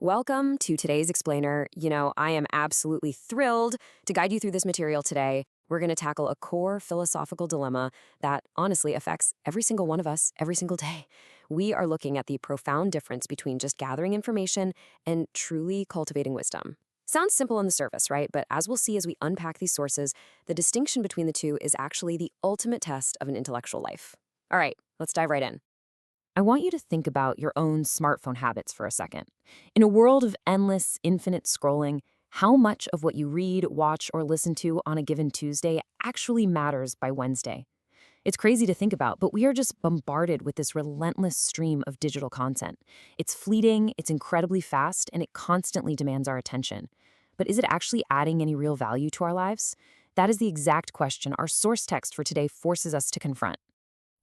Welcome to today's explainer. I am absolutely thrilled to guide you through this material today. We're going to tackle a core philosophical dilemma that honestly affects every single one of us every single day. We are looking at the profound difference between just gathering information and truly cultivating wisdom. Sounds simple on the surface, right? But as we'll see as we unpack these sources, the distinction between the two is actually the ultimate test of an intellectual life. All right, let's dive right in. I want you to think about your own smartphone habits for a second. In a world of endless, infinite scrolling, how much of what you read, watch, or listen to on a given Tuesday actually matters by Wednesday? It's crazy to think about, but we are just bombarded with this relentless stream of digital content. It's fleeting, it's incredibly fast, and it constantly demands our attention. But is it actually adding any real value to our lives? That is the exact question our source text for today forces us to confront.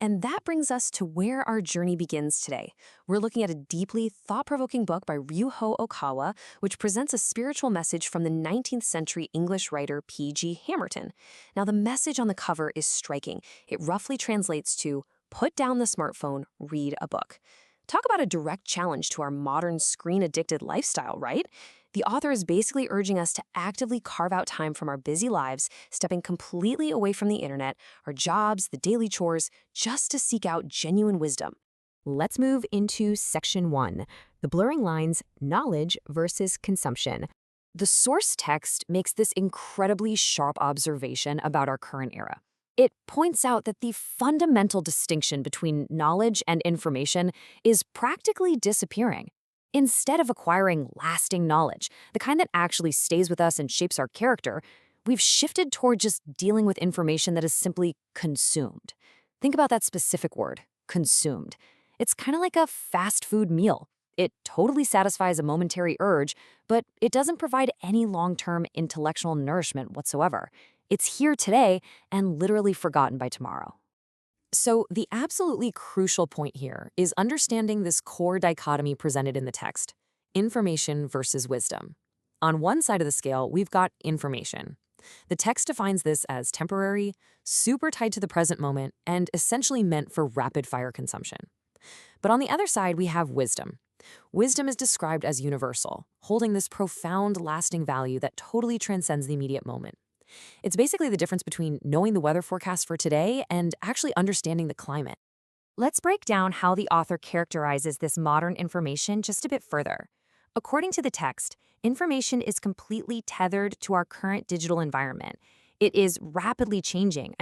And that brings us to where our journey begins today. We're looking at a deeply thought-provoking book by Ryuho Okawa, which presents a spiritual message from the 19th century English writer P.G. Hamerton. Now, the message on the cover is striking. It roughly translates to, "Put down the smartphone, read a book." Talk about a direct challenge to our modern screen-addicted lifestyle, right? The author is basically urging us to actively carve out time from our busy lives, stepping completely away from the internet, our jobs, the daily chores, just to seek out genuine wisdom. Let's move into section 1, the blurring lines, knowledge versus consumption. The source text makes this incredibly sharp observation about our current era. It points out that the fundamental distinction between knowledge and information is practically disappearing. Instead of acquiring lasting knowledge, the kind that actually stays with us and shapes our character, we've shifted toward just dealing with information that is simply consumed. Think about that specific word, consumed. It's kind of like a fast food meal. It totally satisfies a momentary urge, but it doesn't provide any long-term intellectual nourishment whatsoever. It's here today and literally forgotten by tomorrow. So the absolutely crucial point here is understanding this core dichotomy presented in the text, information versus wisdom. On one side of the scale, we've got information. The text defines this as temporary, super tied to the present moment, and essentially meant for rapid-fire consumption. But on the other side, we have wisdom. Wisdom is described as universal, holding this profound, lasting value that totally transcends the immediate moment. It's basically the difference between knowing the weather forecast for today and actually understanding the climate. Let's break down how the author characterizes this modern information just a bit further. According to the text, information is completely tethered to our current digital environment. It is rapidly changing.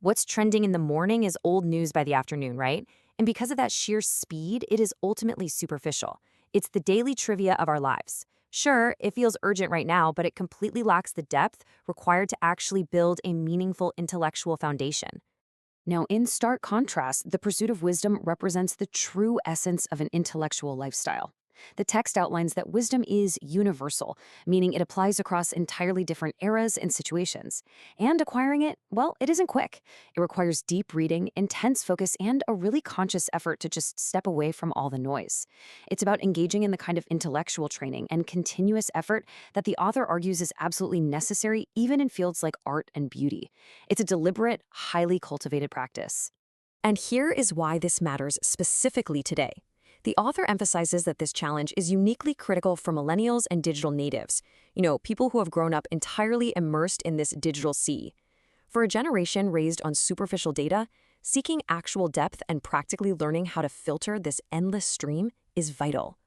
What's trending in the morning is old news by the afternoon, right? And because of that sheer speed, it is ultimately superficial. It's the daily trivia of our lives. Sure, it feels urgent right now, but it completely lacks the depth required to actually build a meaningful intellectual foundation. Now, in stark contrast, the pursuit of wisdom represents the true essence of an intellectual lifestyle. The text outlines that wisdom is universal, meaning it applies across entirely different eras and situations. And acquiring it, well, it isn't quick. It requires deep reading, intense focus, and a really conscious effort to just step away from all the noise. It's about engaging in the kind of intellectual training and continuous effort that the author argues is absolutely necessary even in fields like art and beauty. It's a deliberate, highly cultivated practice. And here is why this matters specifically today. The author emphasizes that this challenge is uniquely critical for millennials and digital natives, people who have grown up entirely immersed in this digital sea. For a generation raised on superficial data, seeking actual depth and practically learning how to filter this endless stream is vital.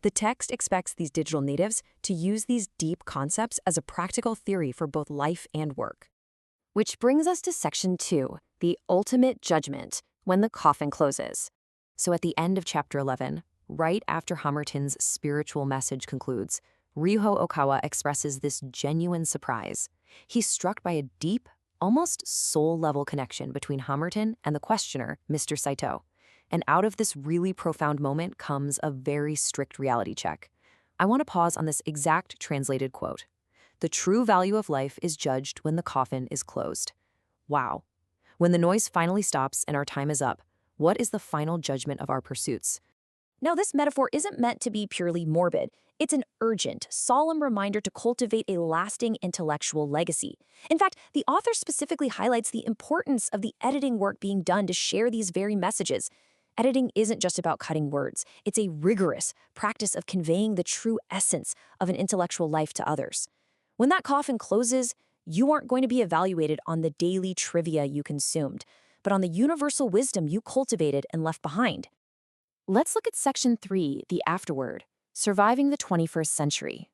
The text expects these digital natives to use these deep concepts as a practical theory for both life and work. Which brings us to section 2, the ultimate judgment, when the coffin closes. So at the end of chapter 11, right after Hamerton's spiritual message concludes, Ryuho Okawa expresses this genuine surprise. He's struck by a deep, almost soul-level connection between Hamerton and the questioner, Mr. Saito. And out of this really profound moment comes a very strict reality check. I want to pause on this exact translated quote. "The true value of life is judged when the coffin is closed." Wow. When the noise finally stops and our time is up, what is the final judgment of our pursuits? Now, this metaphor isn't meant to be purely morbid. It's an urgent, solemn reminder to cultivate a lasting intellectual legacy. In fact, the author specifically highlights the importance of the editing work being done to share these very messages. Editing isn't just about cutting words, it's a rigorous practice of conveying the true essence of an intellectual life to others. When that coffin closes, you aren't going to be evaluated on the daily trivia you consumed, but on the universal wisdom you cultivated and left behind. Let's look at Section 3, the afterword, surviving the 21st century.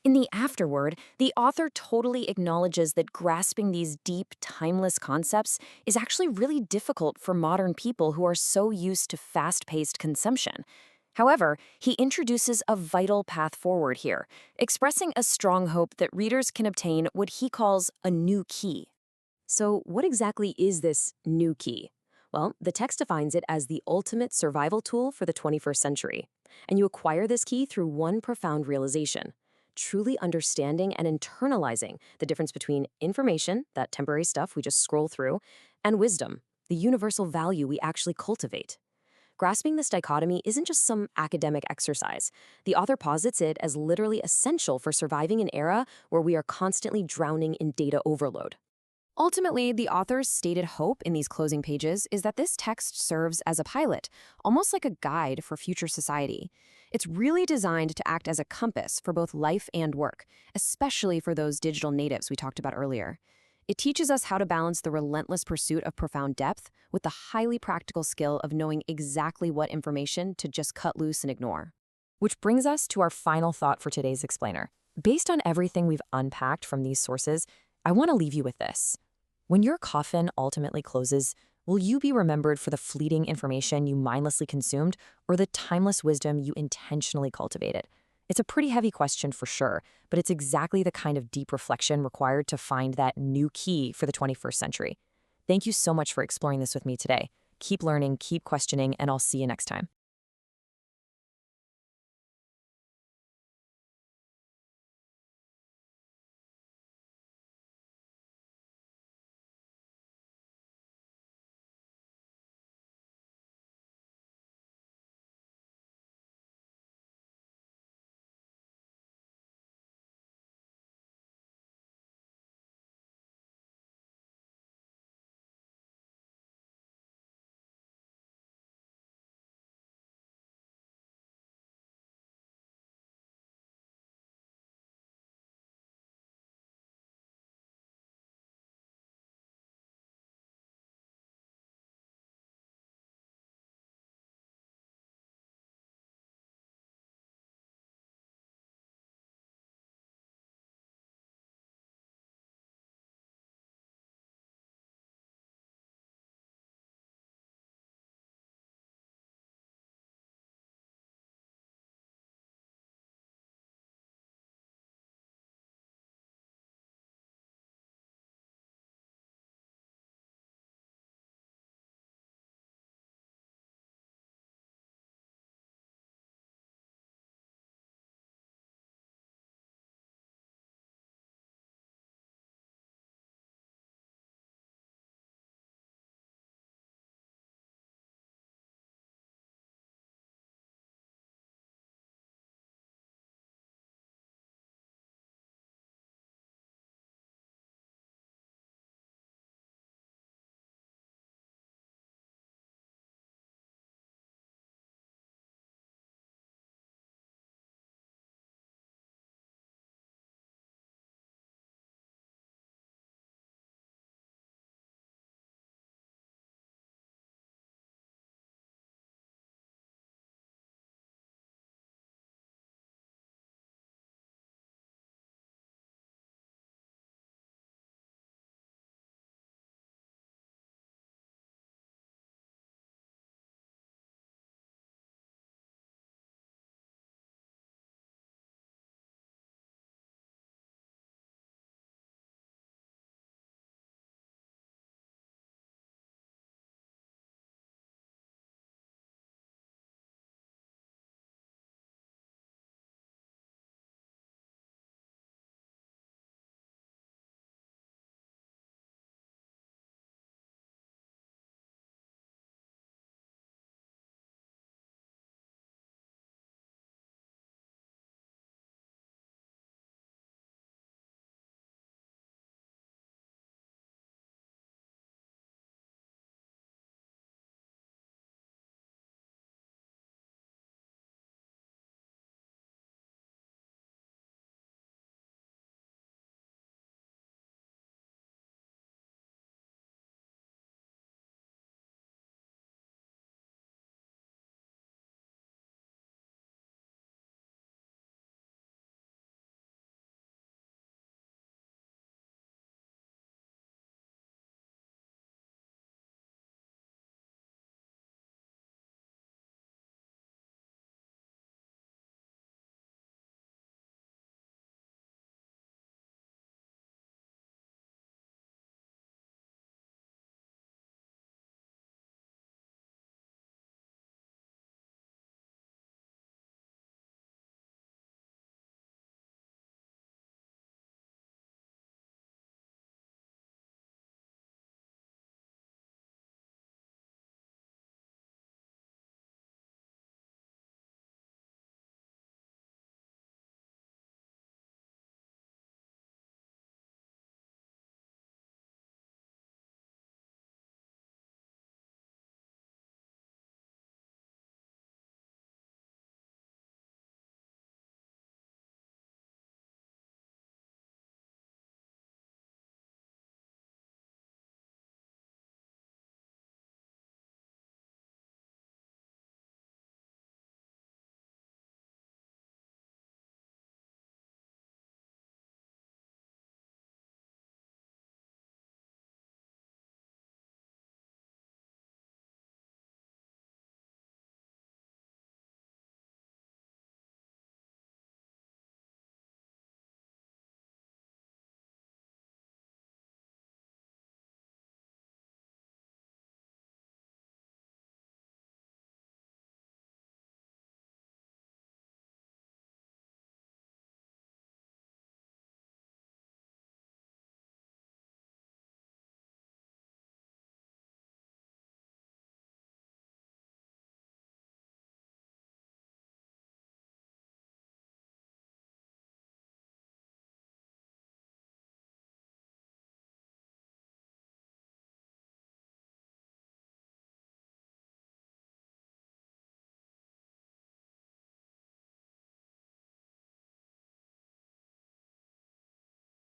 In the afterword, the author totally acknowledges that grasping these deep, timeless concepts is actually really difficult for modern people who are so used to fast-paced consumption. However, he introduces a vital path forward here, expressing a strong hope that readers can obtain what he calls a new key. So, what exactly is this new key? Well, the text defines it as the ultimate survival tool for the 21st century. And you acquire this key through one profound realization: truly understanding and internalizing the difference between information, that temporary stuff we just scroll through, and wisdom, the universal value we actually cultivate. Grasping this dichotomy isn't just some academic exercise. The author posits it as literally essential for surviving an era where we are constantly drowning in data overload. Ultimately, the author's stated hope in these closing pages is that this text serves as a pilot, almost like a guide for future society. It's really designed to act as a compass for both life and work, especially for those digital natives we talked about earlier. It teaches us how to balance the relentless pursuit of profound depth with the highly practical skill of knowing exactly what information to just cut loose and ignore. Which brings us to our final thought for today's explainer. Based on everything we've unpacked from these sources, I want to leave you with this. When your coffin ultimately closes, will you be remembered for the fleeting information you mindlessly consumed or the timeless wisdom you intentionally cultivated? It's a pretty heavy question for sure, but it's exactly the kind of deep reflection required to find that new key for the 21st century. Thank you so much for exploring this with me today. Keep learning, keep questioning, and I'll see you next time.